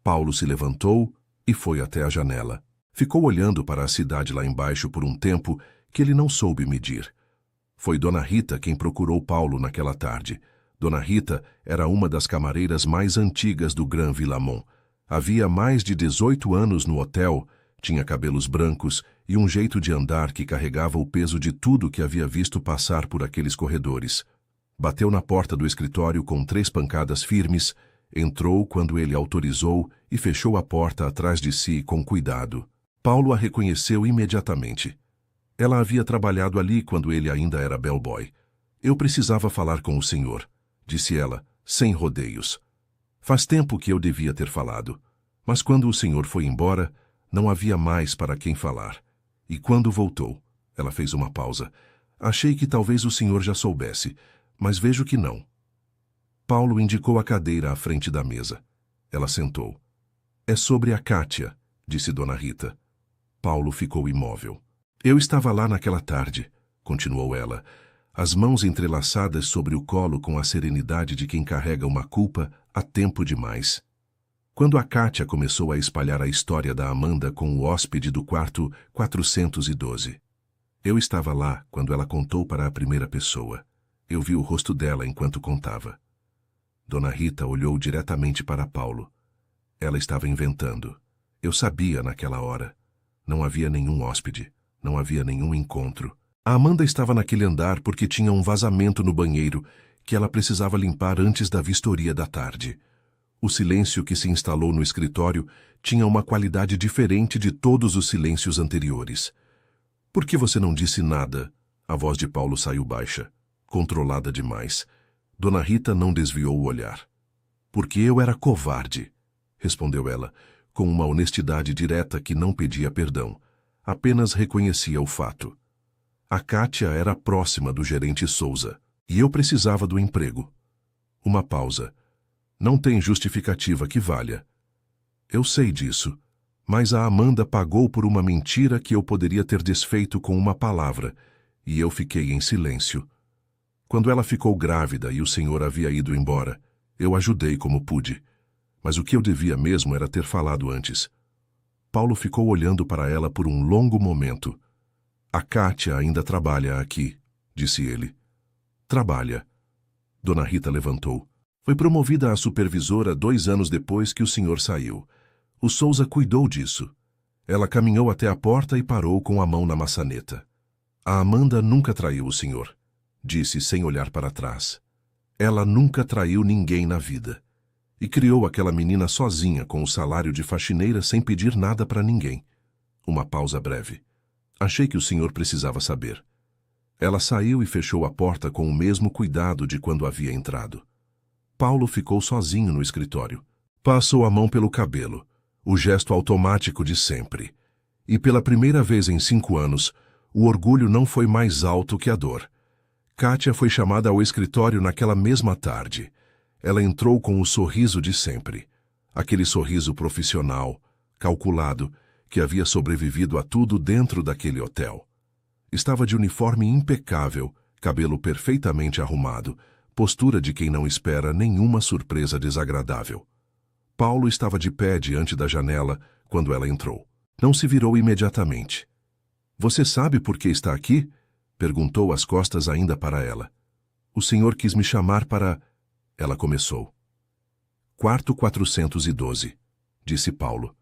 Paulo se levantou e foi até a janela. Ficou olhando para a cidade lá embaixo por um tempo que ele não soube medir. Foi Dona Rita quem procurou Paulo naquela tarde. Dona Rita era uma das camareiras mais antigas do Grand Villamont. Havia mais de 18 anos no hotel, tinha cabelos brancos e um jeito de andar que carregava o peso de tudo que havia visto passar por aqueles corredores. Bateu na porta do escritório com 3 pancadas firmes, entrou quando ele autorizou e fechou a porta atrás de si com cuidado. Paulo a reconheceu imediatamente. Ela havia trabalhado ali quando ele ainda era bellboy. Eu precisava falar com o senhor, disse ela, sem rodeios. Faz tempo que eu devia ter falado, mas quando o senhor foi embora, não havia mais para quem falar. E quando voltou, ela fez uma pausa. Achei que talvez o senhor já soubesse, mas vejo que não. Paulo indicou a cadeira à frente da mesa. Ela sentou. É sobre a Kátia, disse Dona Rita. Paulo ficou imóvel. Eu estava lá naquela tarde, continuou ela, as mãos entrelaçadas sobre o colo com a serenidade de quem carrega uma culpa há tempo demais. Quando a Kátia começou a espalhar a história da Amanda com o hóspede do quarto 412. Eu estava lá quando ela contou para a primeira pessoa. Eu vi o rosto dela enquanto contava. Dona Rita olhou diretamente para Paulo. Ela estava inventando. Eu sabia naquela hora. Não havia nenhum hóspede. Não havia nenhum encontro. A Amanda estava naquele andar porque tinha um vazamento no banheiro que ela precisava limpar antes da vistoria da tarde. O silêncio que se instalou no escritório tinha uma qualidade diferente de todos os silêncios anteriores. Por que você não disse nada? A voz de Paulo saiu baixa, controlada demais. Dona Rita não desviou o olhar. Porque eu era covarde, respondeu ela, com uma honestidade direta que não pedia perdão, apenas reconhecia o fato. A Kátia era próxima do gerente Souza, e eu precisava do emprego. Uma pausa. Não tem justificativa que valha. Eu sei disso, mas a Amanda pagou por uma mentira que eu poderia ter desfeito com uma palavra, e eu fiquei em silêncio. Quando ela ficou grávida e o senhor havia ido embora, eu ajudei como pude. Mas o que eu devia mesmo era ter falado antes. Paulo ficou olhando para ela por um longo momento. A Kátia ainda trabalha aqui, disse ele. Trabalha. Dona Rita levantou. Foi promovida a supervisora 2 anos depois que o senhor saiu. O Souza cuidou disso. Ela caminhou até a porta e parou com a mão na maçaneta. A Amanda nunca traiu o senhor, disse sem olhar para trás. Ela nunca traiu ninguém na vida. E criou aquela menina sozinha com o salário de faxineira sem pedir nada para ninguém. Uma pausa breve. Achei que o senhor precisava saber. Ela saiu e fechou a porta com o mesmo cuidado de quando havia entrado. Paulo ficou sozinho no escritório. Passou a mão pelo cabelo, o gesto automático de sempre. E pela primeira vez em 5 anos, o orgulho não foi mais alto que a dor. Kátia foi chamada ao escritório naquela mesma tarde. Ela entrou com o sorriso de sempre. Aquele sorriso profissional, calculado, que havia sobrevivido a tudo dentro daquele hotel. Estava de uniforme impecável, cabelo perfeitamente arrumado, postura de quem não espera nenhuma surpresa desagradável. Paulo estava de pé diante da janela quando ela entrou. Não se virou imediatamente. Você sabe por que está aqui? Perguntou às costas ainda para ela. O senhor quis me chamar para... Ela começou. Quarto 412, disse Paulo.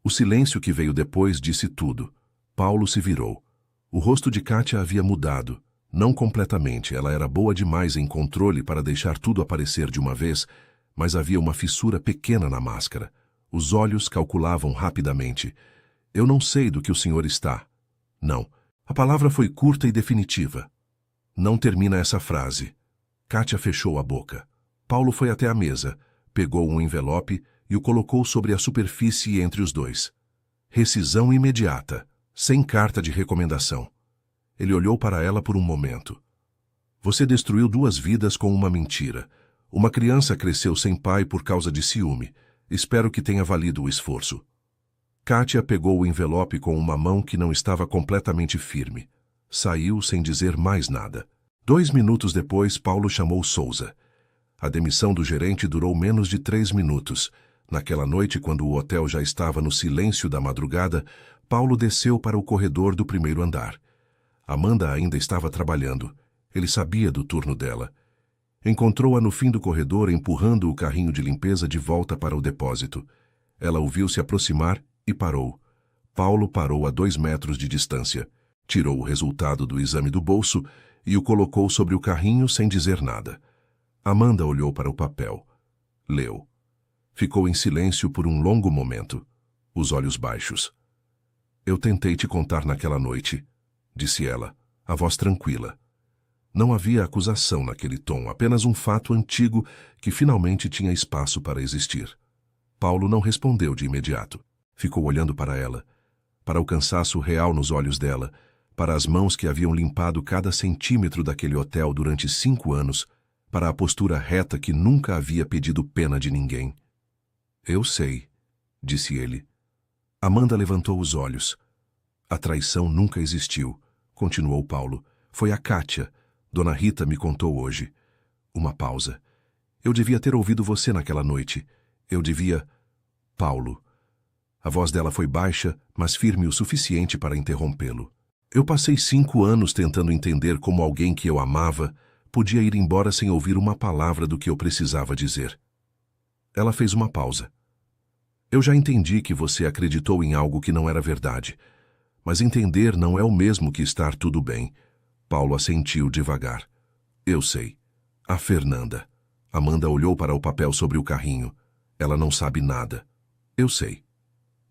O silêncio que veio depois disse tudo. Paulo se virou. O rosto de Kátia havia mudado. Não completamente, ela era boa demais em controle para deixar tudo aparecer de uma vez, mas havia uma fissura pequena na máscara. Os olhos calculavam rapidamente. Eu não sei do que o senhor está. Não. A palavra foi curta e definitiva. Não termina essa frase. Kátia fechou a boca. Paulo foi até a mesa, pegou um envelope e o colocou sobre a superfície entre os dois. Rescisão imediata, sem carta de recomendação. Ele olhou para ela por um momento. Você destruiu 2 vidas com uma mentira. Uma criança cresceu sem pai por causa de ciúme. Espero que tenha valido o esforço. Kátia pegou o envelope com uma mão que não estava completamente firme. Saiu sem dizer mais nada. 2 minutos depois, Paulo chamou Souza. A demissão do gerente durou menos de 3 minutos. Naquela noite, quando o hotel já estava no silêncio da madrugada, Paulo desceu para o corredor do 1º andar. Amanda ainda estava trabalhando. Ele sabia do turno dela. Encontrou-a no fim do corredor empurrando o carrinho de limpeza de volta para o depósito. Ela o viu se aproximar e parou. Paulo parou a 2 metros de distância. Tirou o resultado do exame do bolso e o colocou sobre o carrinho sem dizer nada. Amanda olhou para o papel. Leu. Ficou em silêncio por um longo momento, os olhos baixos. Eu tentei te contar naquela noite, disse ela, a voz tranquila. Não havia acusação naquele tom, apenas um fato antigo que finalmente tinha espaço para existir. Paulo não respondeu de imediato. Ficou olhando para ela, para o cansaço real nos olhos dela, para as mãos que haviam limpado cada centímetro daquele hotel durante 5 anos, para a postura reta que nunca havia pedido pena de ninguém. Eu sei, disse ele. Amanda levantou os olhos. A traição nunca existiu, continuou Paulo. Foi a Kátia. Dona Rita me contou hoje. Uma pausa. Eu devia ter ouvido você naquela noite. Eu devia... Paulo. A voz dela foi baixa, mas firme o suficiente para interrompê-lo. Eu passei 5 anos tentando entender como alguém que eu amava podia ir embora sem ouvir uma palavra do que eu precisava dizer. Ela fez uma pausa. Eu já entendi que você acreditou em algo que não era verdade, Mas entender não é o mesmo que estar tudo bem. Paulo assentiu devagar. Eu sei. A Fernanda. Amanda olhou para o papel sobre o carrinho. Ela não sabe nada. Eu sei.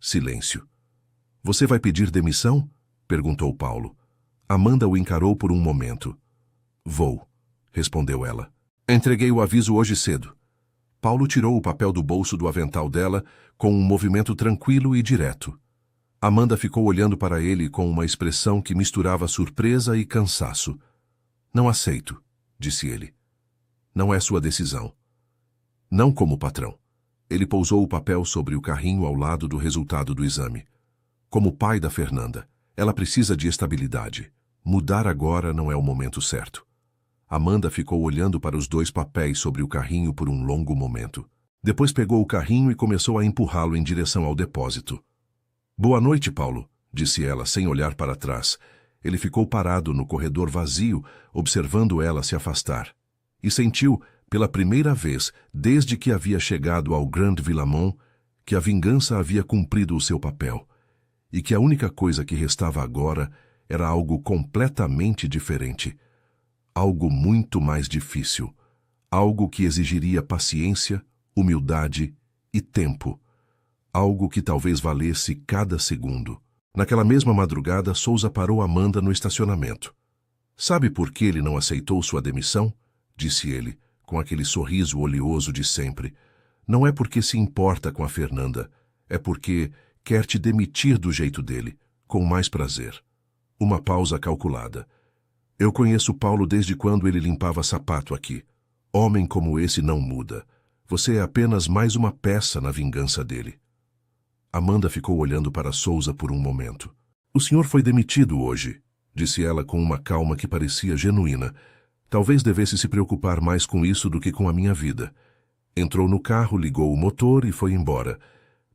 Silêncio. Você vai pedir demissão? Perguntou Paulo. Amanda o encarou por um momento. Vou, respondeu ela. Entreguei o aviso hoje cedo. Paulo tirou o papel do bolso do avental dela com um movimento tranquilo e direto. Amanda ficou olhando para ele com uma expressão que misturava surpresa e cansaço. Não aceito, disse ele. Não é sua decisão. Não como patrão. Ele pousou o papel sobre o carrinho ao lado do resultado do exame. Como pai da Fernanda, ela precisa de estabilidade. Mudar agora não é o momento certo. Amanda ficou olhando para os dois papéis sobre o carrinho por um longo momento. Depois pegou o carrinho e começou a empurrá-lo em direção ao depósito. Boa noite, Paulo, disse ela sem olhar para trás. Ele ficou parado no corredor vazio, observando ela se afastar. E sentiu, pela primeira vez desde que havia chegado ao Grand Villamont, que a vingança havia cumprido o seu papel, e que a única coisa que restava agora era algo completamente diferente. Algo muito mais difícil. Algo que exigiria paciência, humildade e tempo. Algo que talvez valesse cada segundo. Naquela mesma madrugada, Souza parou Amanda no estacionamento. Sabe por que ele não aceitou sua demissão? Disse ele, com aquele sorriso oleoso de sempre. Não é porque se importa com a Fernanda. É porque quer te demitir do jeito dele, com mais prazer. Uma pausa calculada. Eu conheço Paulo desde quando ele limpava sapato aqui. Homem como esse não muda. Você é apenas mais uma peça na vingança dele. Amanda ficou olhando para Souza por um momento. O senhor foi demitido hoje, disse ela com uma calma que parecia genuína. Talvez devesse se preocupar mais com isso do que com a minha vida. Entrou no carro, ligou o motor e foi embora.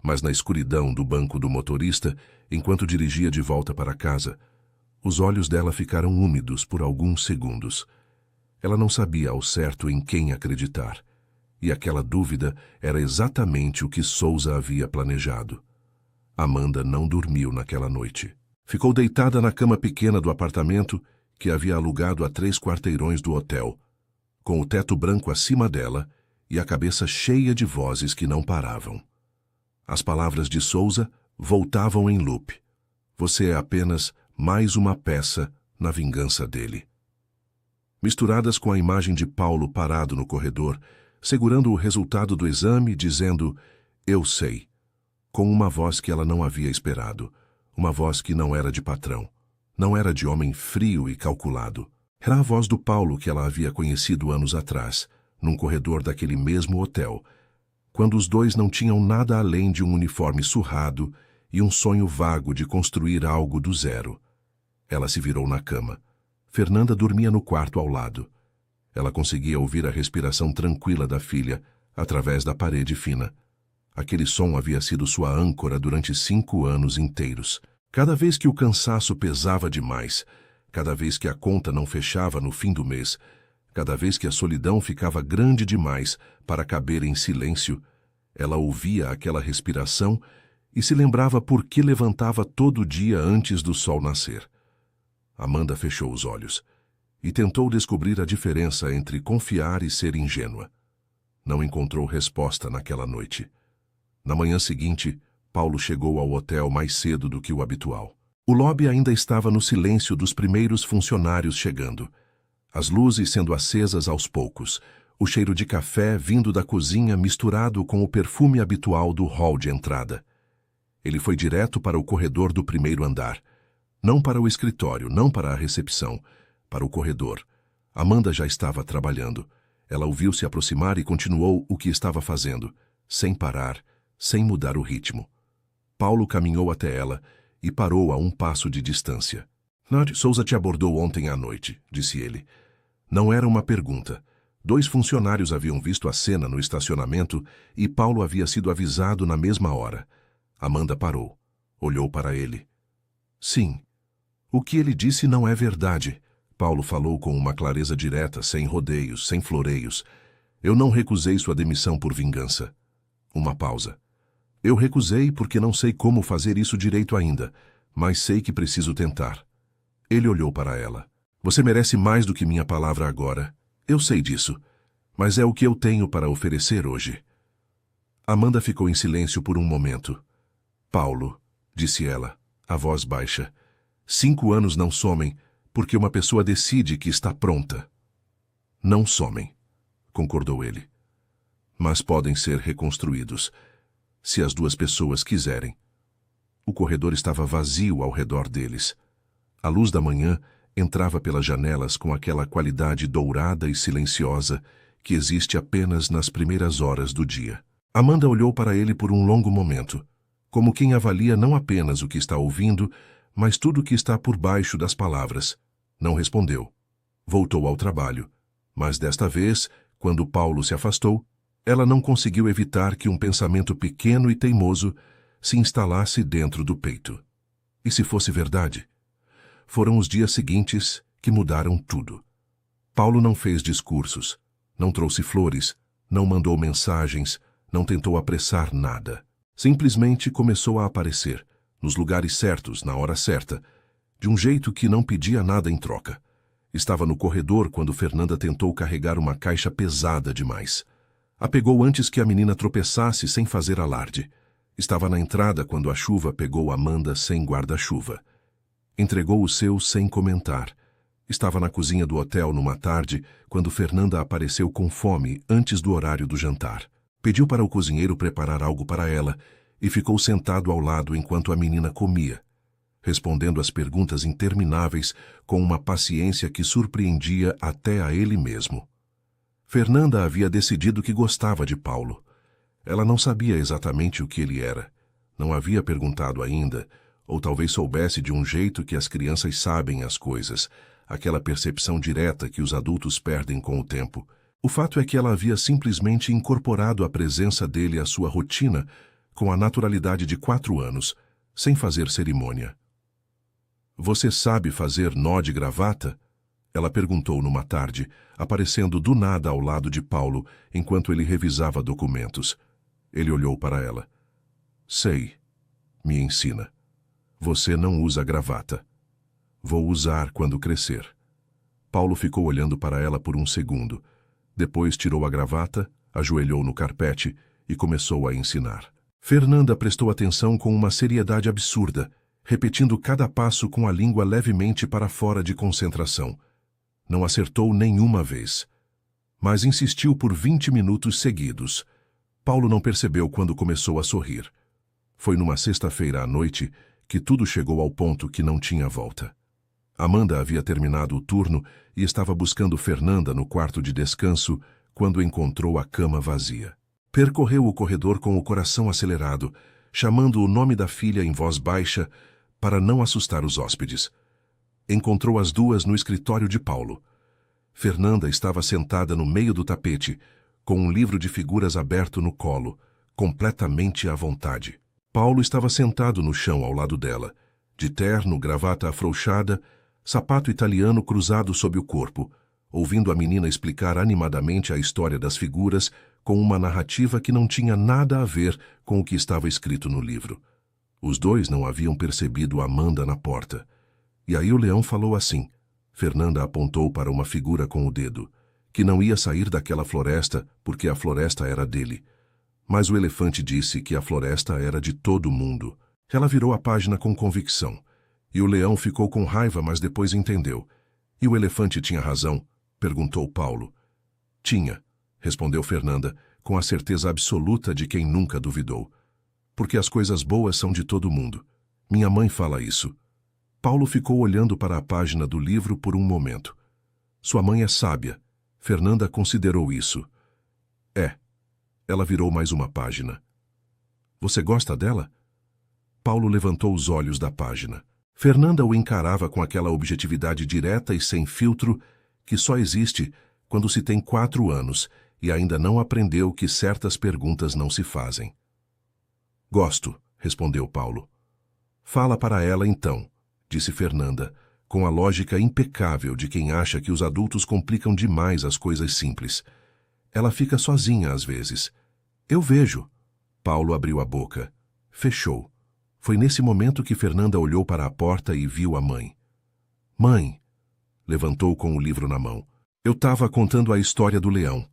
Mas na escuridão do banco do motorista, enquanto dirigia de volta para casa, os olhos dela ficaram úmidos por alguns segundos. Ela não sabia ao certo em quem acreditar. E aquela dúvida era exatamente o que Souza havia planejado. Amanda não dormiu naquela noite. Ficou deitada na cama pequena do apartamento que havia alugado a 3 quarteirões do hotel, com o teto branco acima dela e a cabeça cheia de vozes que não paravam. As palavras de Souza voltavam em loop. Você é apenas mais uma peça na vingança dele. Misturadas com a imagem de Paulo parado no corredor, segurando o resultado do exame, dizendo, eu sei, com uma voz que ela não havia esperado, uma voz que não era de patrão, não era de homem frio e calculado. Era a voz do Paulo que ela havia conhecido anos atrás, num corredor daquele mesmo hotel, quando os dois não tinham nada além de um uniforme surrado e um sonho vago de construir algo do zero. Ela se virou na cama. Fernanda dormia no quarto ao lado. Ela conseguia ouvir a respiração tranquila da filha através da parede fina. Aquele som havia sido sua âncora durante 5 anos inteiros. Cada vez que o cansaço pesava demais, cada vez que a conta não fechava no fim do mês, cada vez que a solidão ficava grande demais para caber em silêncio, ela ouvia aquela respiração e se lembrava por que levantava todo dia antes do sol nascer. Amanda fechou os olhos e tentou descobrir a diferença entre confiar e ser ingênua. Não encontrou resposta naquela noite. Na manhã seguinte, Paulo chegou ao hotel mais cedo do que o habitual. O lobby ainda estava no silêncio dos primeiros funcionários chegando. As luzes sendo acesas aos poucos, o cheiro de café vindo da cozinha misturado com o perfume habitual do hall de entrada. Ele foi direto para o corredor do primeiro andar. Não para o escritório, não para a recepção, para o corredor. Amanda já estava trabalhando. Ela o viu se aproximar e continuou o que estava fazendo, sem parar, sem mudar o ritmo. Paulo caminhou até ela e parou a um passo de distância. Souza te abordou ontem à noite, disse ele. Não era uma pergunta. 2 funcionários haviam visto a cena no estacionamento e Paulo havia sido avisado na mesma hora. Amanda parou. Olhou para ele. Sim. O que ele disse não é verdade. Paulo falou com uma clareza direta, sem rodeios, sem floreios. Eu não recusei sua demissão por vingança. Uma pausa. Eu recusei porque não sei como fazer isso direito ainda, mas sei que preciso tentar. Ele olhou para ela. Você merece mais do que minha palavra agora. Eu sei disso, mas é o que eu tenho para oferecer hoje. Amanda ficou em silêncio por um momento. Paulo, disse ela, a voz baixa, 5 anos não somem, porque uma pessoa decide que está pronta. Não somem, concordou ele. Mas podem ser reconstruídos, se as duas pessoas quiserem. O corredor estava vazio ao redor deles. A luz da manhã entrava pelas janelas com aquela qualidade dourada e silenciosa que existe apenas nas primeiras horas do dia. Amanda olhou para ele por um longo momento, como quem avalia não apenas o que está ouvindo, mas tudo o que está por baixo das palavras. Não respondeu. Voltou ao trabalho, mas desta vez, quando Paulo se afastou, ela não conseguiu evitar que um pensamento pequeno e teimoso se instalasse dentro do peito. E se fosse verdade? Foram os dias seguintes que mudaram tudo. Paulo não fez discursos, não trouxe flores, não mandou mensagens, não tentou apressar nada. Simplesmente começou a aparecer, nos lugares certos, na hora certa, de um jeito que não pedia nada em troca. Estava no corredor quando Fernanda tentou carregar uma caixa pesada demais. A pegou antes que a menina tropeçasse sem fazer alarde. Estava na entrada quando a chuva pegou Amanda sem guarda-chuva. Entregou o seu sem comentar. Estava na cozinha do hotel numa tarde quando Fernanda apareceu com fome antes do horário do jantar. Pediu para o cozinheiro preparar algo para ela e ficou sentado ao lado enquanto a menina comia, respondendo às perguntas intermináveis com uma paciência que surpreendia até a ele mesmo. Fernanda havia decidido que gostava de Paulo. Ela não sabia exatamente o que ele era. Não havia perguntado ainda, ou talvez soubesse de um jeito que as crianças sabem as coisas, aquela percepção direta que os adultos perdem com o tempo. O fato é que ela havia simplesmente incorporado a presença dele à sua rotina com a naturalidade de 4 anos, sem fazer cerimônia. Você sabe fazer nó de gravata? Ela perguntou numa tarde, aparecendo do nada ao lado de Paulo, enquanto ele revisava documentos. Ele olhou para ela. Sei. Me ensina. Você não usa gravata. Vou usar quando crescer. Paulo ficou olhando para ela por um segundo. Depois tirou a gravata, ajoelhou no carpete e começou a ensinar. Fernanda prestou atenção com uma seriedade absurda, repetindo cada passo com a língua levemente para fora de concentração. Não acertou nenhuma vez, mas insistiu por 20 minutos seguidos. Paulo não percebeu quando começou a sorrir. Foi numa sexta-feira à noite que tudo chegou ao ponto que não tinha volta. Amanda havia terminado o turno e estava buscando Fernanda no quarto de descanso quando encontrou a cama vazia. Percorreu o corredor com o coração acelerado, chamando o nome da filha em voz baixa para não assustar os hóspedes. Encontrou as duas no escritório de Paulo. Fernanda estava sentada no meio do tapete, com um livro de figuras aberto no colo, completamente à vontade. Paulo estava sentado no chão ao lado dela, de terno, gravata afrouxada, sapato italiano cruzado sob o corpo, ouvindo a menina explicar animadamente a história das figuras com uma narrativa que não tinha nada a ver com o que estava escrito no livro. Os dois não haviam percebido Amanda na porta. E aí o leão falou assim. Fernanda apontou para uma figura com o dedo, que não ia sair daquela floresta porque a floresta era dele. Mas o elefante disse que a floresta era de todo mundo. Ela virou a página com convicção. E o leão ficou com raiva, mas depois entendeu. E o elefante tinha razão? Perguntou Paulo. Tinha, respondeu Fernanda, com a certeza absoluta de quem nunca duvidou. Porque as coisas boas são de todo mundo. Minha mãe fala isso. Paulo ficou olhando para a página do livro por um momento. Sua mãe é sábia. Fernanda considerou isso. É. Ela virou mais uma página. Você gosta dela? Paulo levantou os olhos da página. Fernanda o encarava com aquela objetividade direta e sem filtro que só existe quando se tem 4 anos e ainda não aprendeu que certas perguntas não se fazem. Gosto, respondeu Paulo. Fala para ela então, disse Fernanda, com a lógica impecável de quem acha que os adultos complicam demais as coisas simples. Ela fica sozinha às vezes. Eu vejo. Paulo abriu a boca. Fechou. Foi nesse momento que Fernanda olhou para a porta e viu a mãe. Mãe! Levantou com o livro na mão. Eu estava contando a história do leão.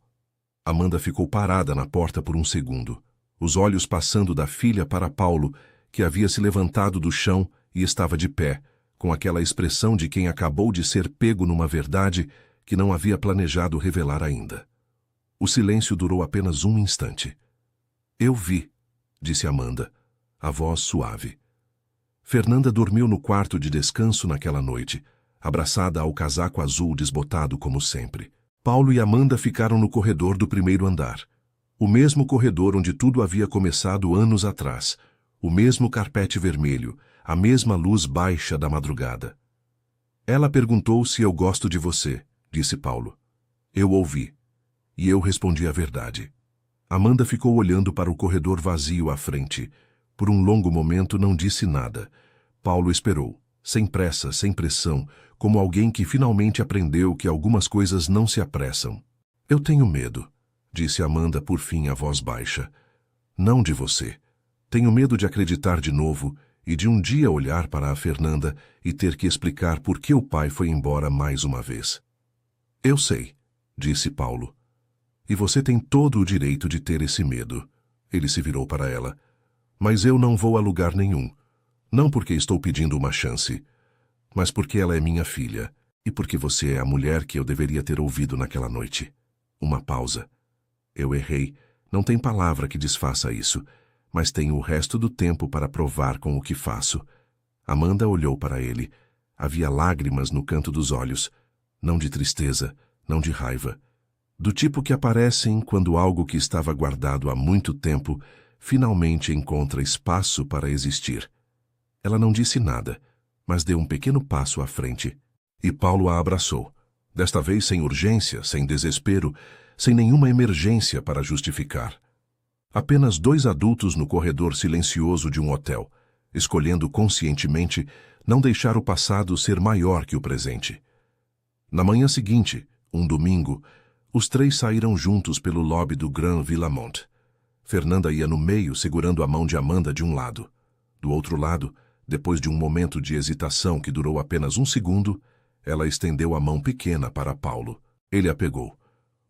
Amanda ficou parada na porta por um segundo, os olhos passando da filha para Paulo, que havia se levantado do chão e estava de pé, com aquela expressão de quem acabou de ser pego numa verdade que não havia planejado revelar ainda. O silêncio durou apenas um instante. Eu vi, disse Amanda, a voz suave. Fernanda dormiu no quarto de descanso naquela noite, abraçada ao casaco azul desbotado como sempre. Paulo e Amanda ficaram no corredor do primeiro andar. O mesmo corredor onde tudo havia começado anos atrás. O mesmo carpete vermelho, a mesma luz baixa da madrugada. Ela perguntou se eu gosto de você, disse Paulo. Eu ouvi. E eu respondi a verdade. Amanda ficou olhando para o corredor vazio à frente. Por um longo momento não disse nada. Paulo esperou, sem pressa, sem pressão, como alguém que finalmente aprendeu que algumas coisas não se apressam. Eu tenho medo, disse Amanda por fim a voz baixa. Não de você. Tenho medo de acreditar de novo e de um dia olhar para a Fernanda e ter que explicar por que o pai foi embora mais uma vez. Eu sei, disse Paulo. E você tem todo o direito de ter esse medo. Ele se virou para ela. Mas eu não vou a lugar nenhum. Não porque estou pedindo uma chance, mas porque ela é minha filha e porque você é a mulher que eu deveria ter ouvido naquela noite. Uma pausa. Eu errei. Não tem palavra que desfaça isso, mas tenho o resto do tempo para provar com o que faço. Amanda olhou para ele. Havia lágrimas no canto dos olhos, não de tristeza, não de raiva, do tipo que aparecem quando algo que estava guardado há muito tempo finalmente encontra espaço para existir. Ela não disse nada, mas deu um pequeno passo à frente, e Paulo a abraçou, desta vez sem urgência, sem desespero, sem nenhuma emergência para justificar. Apenas dois adultos no corredor silencioso de um hotel, escolhendo conscientemente não deixar o passado ser maior que o presente. Na manhã seguinte, um domingo, os três saíram juntos pelo lobby do Grand Villamont. Fernanda ia no meio, segurando a mão de Amanda de um lado. Do outro lado, depois de um momento de hesitação que durou apenas um segundo, ela estendeu a mão pequena para Paulo. Ele a pegou.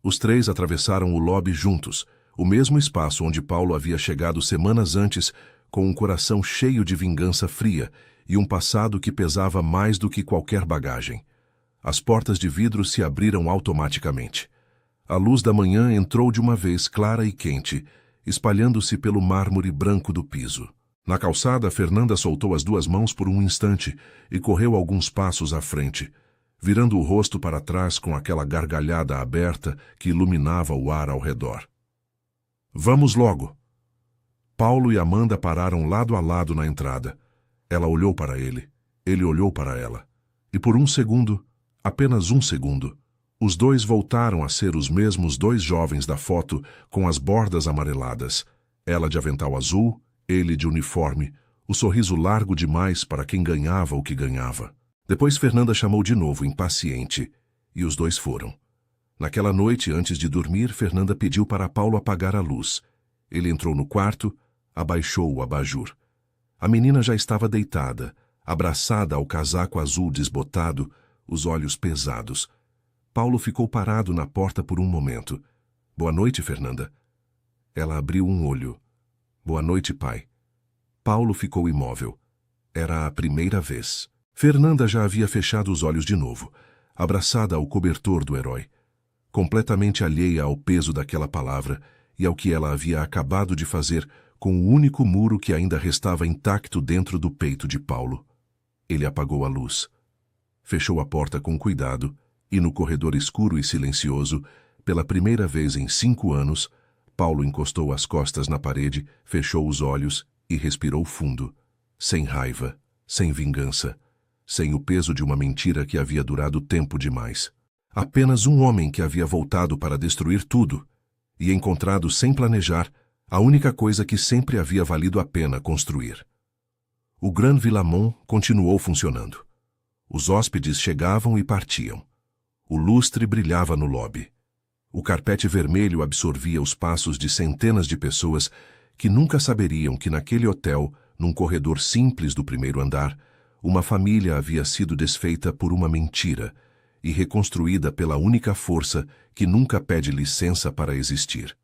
Os três atravessaram o lobby juntos, o mesmo espaço onde Paulo havia chegado semanas antes, com um coração cheio de vingança fria e um passado que pesava mais do que qualquer bagagem. As portas de vidro se abriram automaticamente. A luz da manhã entrou de uma vez clara e quente, espalhando-se pelo mármore branco do piso. Na calçada, Fernanda soltou as duas mãos por um instante e correu alguns passos à frente, virando o rosto para trás com aquela gargalhada aberta que iluminava o ar ao redor. Vamos logo! Paulo e Amanda pararam lado a lado na entrada. Ela olhou para ele, ele olhou para ela. E por um segundo, apenas um segundo, os dois voltaram a ser os mesmos dois jovens da foto com as bordas amareladas, ela de avental azul, ele de uniforme, o sorriso largo demais para quem ganhava o que ganhava. Depois Fernanda chamou de novo, impaciente, e os dois foram. Naquela noite, antes de dormir, Fernanda pediu para Paulo apagar a luz. Ele entrou no quarto, abaixou o abajur. A menina já estava deitada, abraçada ao casaco azul desbotado, os olhos pesados. Paulo ficou parado na porta por um momento. Boa noite, Fernanda. Ela abriu um olho. Boa noite, pai. Paulo ficou imóvel. Era a primeira vez. Fernanda já havia fechado os olhos de novo, abraçada ao cobertor do herói, completamente alheia ao peso daquela palavra e ao que ela havia acabado de fazer com o único muro que ainda restava intacto dentro do peito de Paulo. Ele apagou a luz. Fechou a porta com cuidado e no corredor escuro e silencioso, pela primeira vez em 5 anos, Paulo encostou as costas na parede, fechou os olhos e respirou fundo, sem raiva, sem vingança, sem o peso de uma mentira que havia durado tempo demais. Apenas um homem que havia voltado para destruir tudo e encontrado sem planejar a única coisa que sempre havia valido a pena construir. O Grand Villamont continuou funcionando. Os hóspedes chegavam e partiam. O lustre brilhava no lobby. O carpete vermelho absorvia os passos de centenas de pessoas que nunca saberiam que naquele hotel, num corredor simples do primeiro andar, uma família havia sido desfeita por uma mentira e reconstruída pela única força que nunca pede licença para existir: